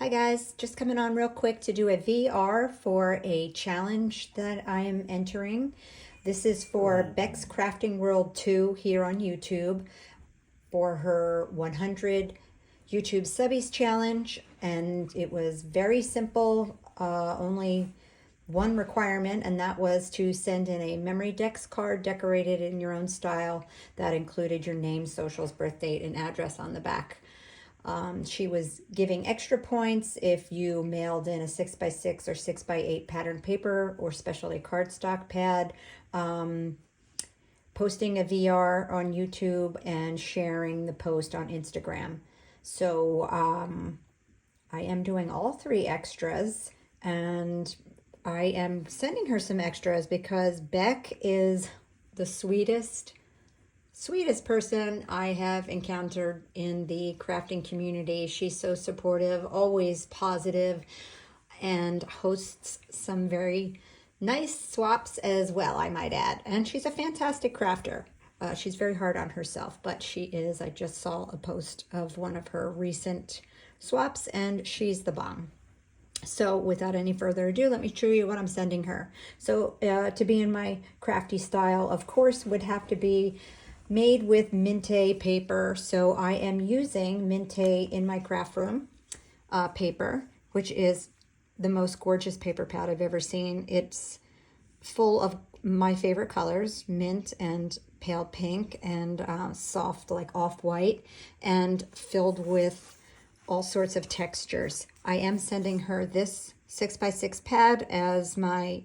Hi guys, just coming on real quick to do a VR for a challenge that I am entering. This is for Beck's Crafting World 2 here on YouTube for her 100 YouTube subbies challenge, and it was very simple, only one requirement, and that was to send in a memory dex card decorated in your own style that included your name, socials, birth date, and address on the back. She was giving extra points if you mailed in a 6x6 or 6x8 pattern paper or specialty cardstock pad, posting a VR on YouTube, and sharing the post on Instagram. So I am doing all three extras, and I am sending her some extras because Beck is the sweetest person I have encountered in the crafting community. She's so supportive, always positive, and hosts some very nice swaps as well, I might add. And she's a fantastic crafter. She's very hard on herself, but she is. I just saw a post of one of her recent swaps, and she's the bomb. So without any further ado, let me show you what I'm sending her. So to be in my crafty style, of course, would have to be made with Minte paper. So I am using Minte in my Craftroom paper, which is the most gorgeous paper pad I've ever seen. It's full of my favorite colors, mint and pale pink and soft like off-white, and filled with all sorts of textures. I am sending her this 6x6 pad as my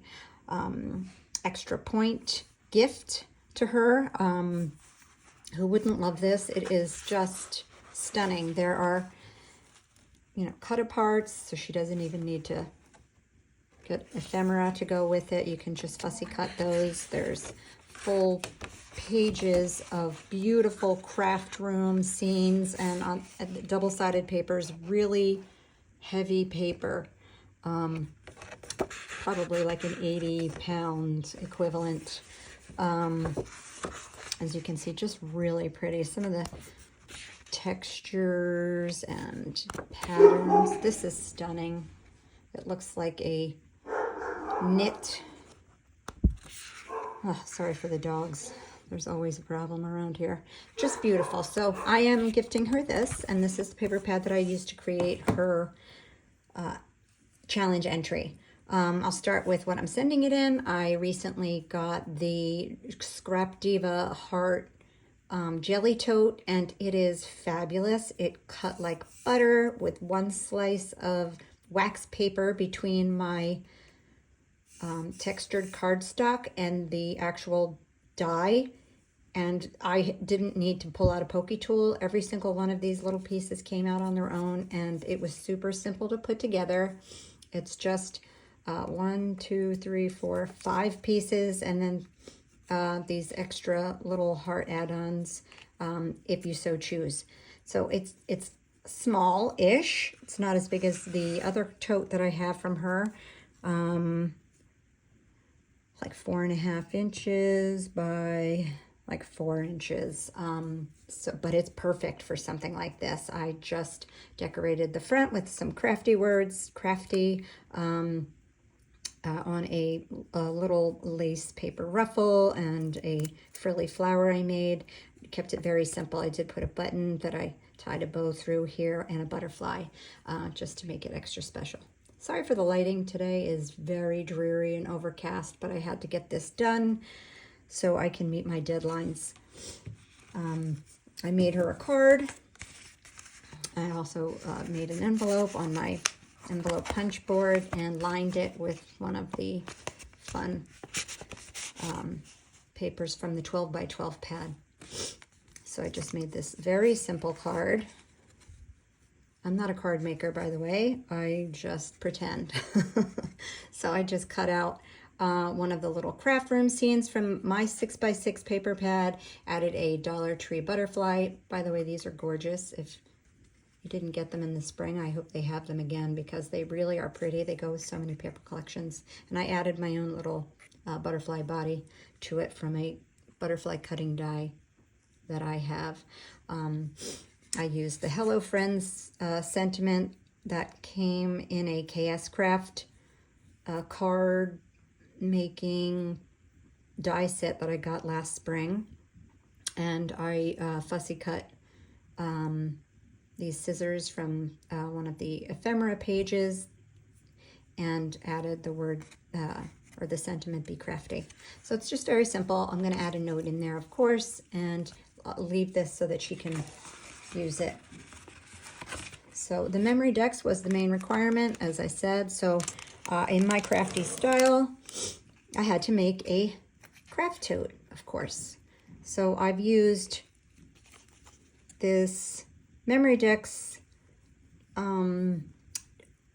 extra point gift to her. Who wouldn't love this? It is just stunning. There are, cut aparts, so she doesn't even need to get ephemera to go with it. You can just fussy cut those. There's full pages of beautiful craft room scenes, and on double-sided papers, really heavy paper, probably like an 80-pound equivalent. As you can see, just really pretty. Some of the textures and patterns. This is stunning. It looks like a knit. Oh, sorry for the dogs. There's always a problem around here. Just beautiful. So I am gifting her this, and this is the paper pad that I used to create her challenge entry. I'll start with what I'm sending it in. I recently got the Scrap Diva Heart jelly tote, and it is fabulous. It cut like butter with one slice of wax paper between my textured cardstock and the actual die, and I didn't need to pull out a pokey tool. Every single one of these little pieces came out on their own, and it was super simple to put together. It's just 1, 2, 3, 4, 5 pieces, and then these extra little heart add-ons if you so choose. So it's small-ish. It's not as big as the other tote that I have from her. Like 4.5 inches by like 4 inches. But it's perfect for something like this. I just decorated the front with some crafty words, crafty, on a little lace paper ruffle and a frilly flower I made. Kept it very simple. I did put a button that I tied a bow through here and a butterfly just to make it extra special. Sorry for the lighting. Today is very dreary and overcast, but I had to get this done so I can meet my deadlines. I made her a card. I also made an envelope on my envelope punch board and lined it with one of the fun papers from the 12x12 pad. So I just made this very simple card. I'm not a card maker, by the way. I just pretend. So I just cut out one of the little craft room scenes from my 6x6 paper pad, added a Dollar Tree butterfly. By the way, these are gorgeous. If you didn't get them in the spring, I hope they have them again because they really are pretty. They go with so many paper collections. And I added my own little butterfly body to it from a butterfly cutting die that I have. I used the Hello Friends sentiment that came in a KS Craft card making die set that I got last spring. And I fussy cut these scissors from one of the ephemera pages and added the word or the sentiment, be crafty. So it's just very simple. I'm going to add a note in there, of course, and I'll leave this so that she can use it. So the memory decks was the main requirement, as I said. So in my crafty style, I had to make a craft tote, of course. So I've used this memory decks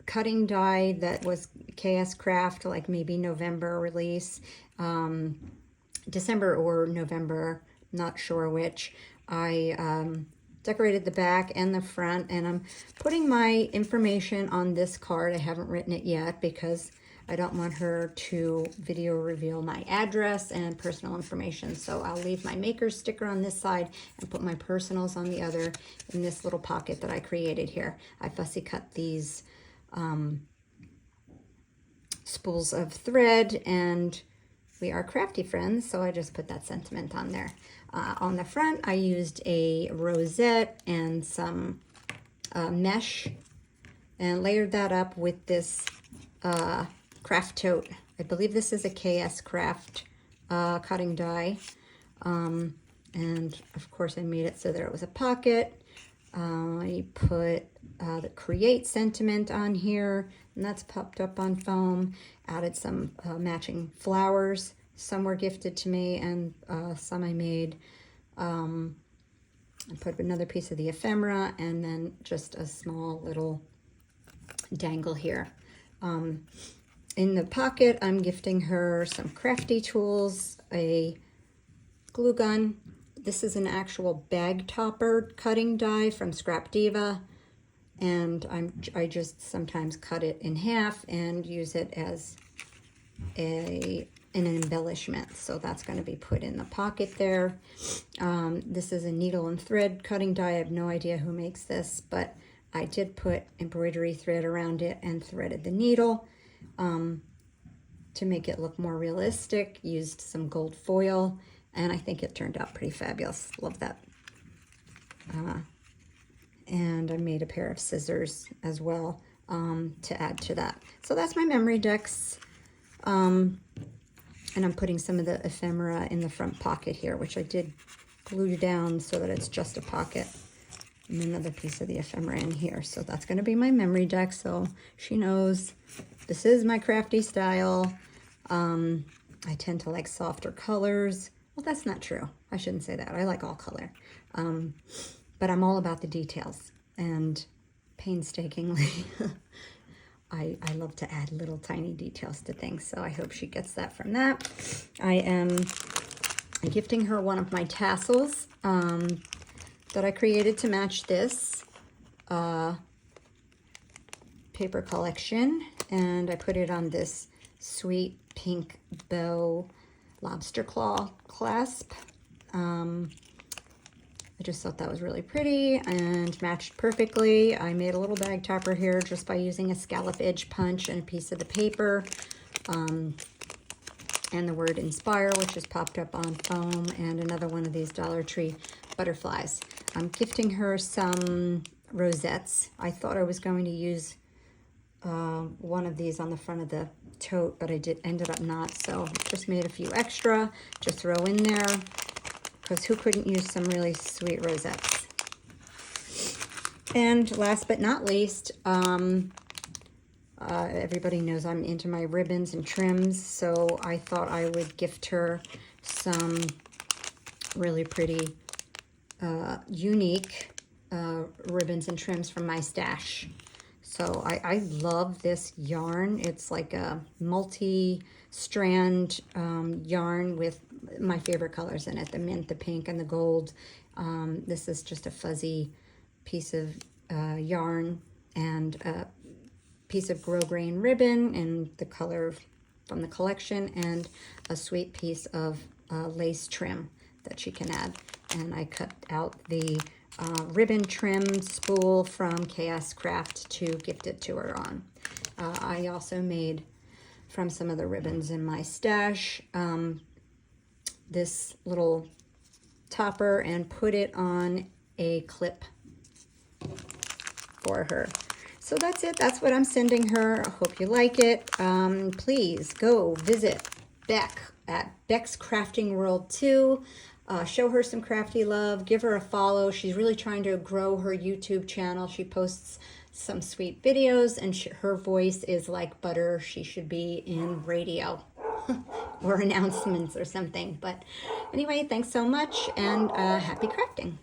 cutting die that was KS Craft, like maybe November release, December or November, not sure which. I decorated the back and the front, and I'm putting my information on this card. I haven't written it yet because I don't want her to video reveal my address and personal information. So I'll leave my maker's sticker on this side and put my personals on the other in this little pocket that I created here. I fussy cut these spools of thread, and we are crafty friends, so I just put that sentiment on there. On the front, I used a rosette and some mesh and layered that up with this craft tote. I believe this is a KS Craft cutting die. And of course I made it so there was a pocket. I put the create sentiment on here, and that's popped up on foam. Added some matching flowers. Some were gifted to me, and some I made. I put another piece of the ephemera, and then just a small little dangle here. In the pocket, I'm gifting her some crafty tools, a glue gun. This is an actual bag topper cutting die from Scrap Diva, and I just sometimes cut it in half and use it as an embellishment. So that's going to be put in the pocket there. This is a needle and thread cutting die. I have no idea who makes this, but I did put embroidery thread around it and threaded the needle to make it look more realistic. Used some gold foil, and I think it turned out pretty fabulous. Love that. And I made a pair of scissors as well to add to that. So that's my memory decks. And I'm putting some of the ephemera in the front pocket here, which I did glue down so that it's just a pocket. And another piece of the ephemera in here. So that's going to be my memory deck, so she knows this is my crafty style. I tend to like softer colors. Well, that's not true. I shouldn't say that. I like all color. But I'm all about the details, and painstakingly I love to add little tiny details to things, so I hope she gets that from that. I am gifting her one of my tassels that I created to match this paper collection, and I put it on this sweet pink bow lobster claw clasp. I just thought that was really pretty and matched perfectly. I made a little bag topper here just by using a scallop edge punch and a piece of the paper, and the word inspire, which has popped up on foam, and another one of these Dollar Tree butterflies. I'm gifting her some rosettes. I thought I was going to use one of these on the front of the tote, but I ended up not, so just made a few extra to throw in there, because who couldn't use some really sweet rosettes? And last but not least, everybody knows I'm into my ribbons and trims, so I thought I would gift her some really pretty, unique ribbons and trims from my stash. So I love this yarn. It's like a multi-strand yarn with my favorite colors in it, the mint, the pink, and the gold. This is just a fuzzy piece of yarn and a piece of grosgrain ribbon and the color from the collection, and a sweet piece of lace trim that she can add. And I cut out the ribbon trim spool from KS Craft to gift it to her on. I also made from some of the ribbons in my stash this little topper and put it on a clip for her. So that's it. That's what I'm sending her. I hope you like it. Please go visit Beck at Beck's Crafting World 2. Show her some crafty love. Give her a follow. She's really trying to grow her YouTube channel. She posts some sweet videos, and her voice is like butter. She should be in radio or announcements or something. But anyway, thanks so much, and happy crafting.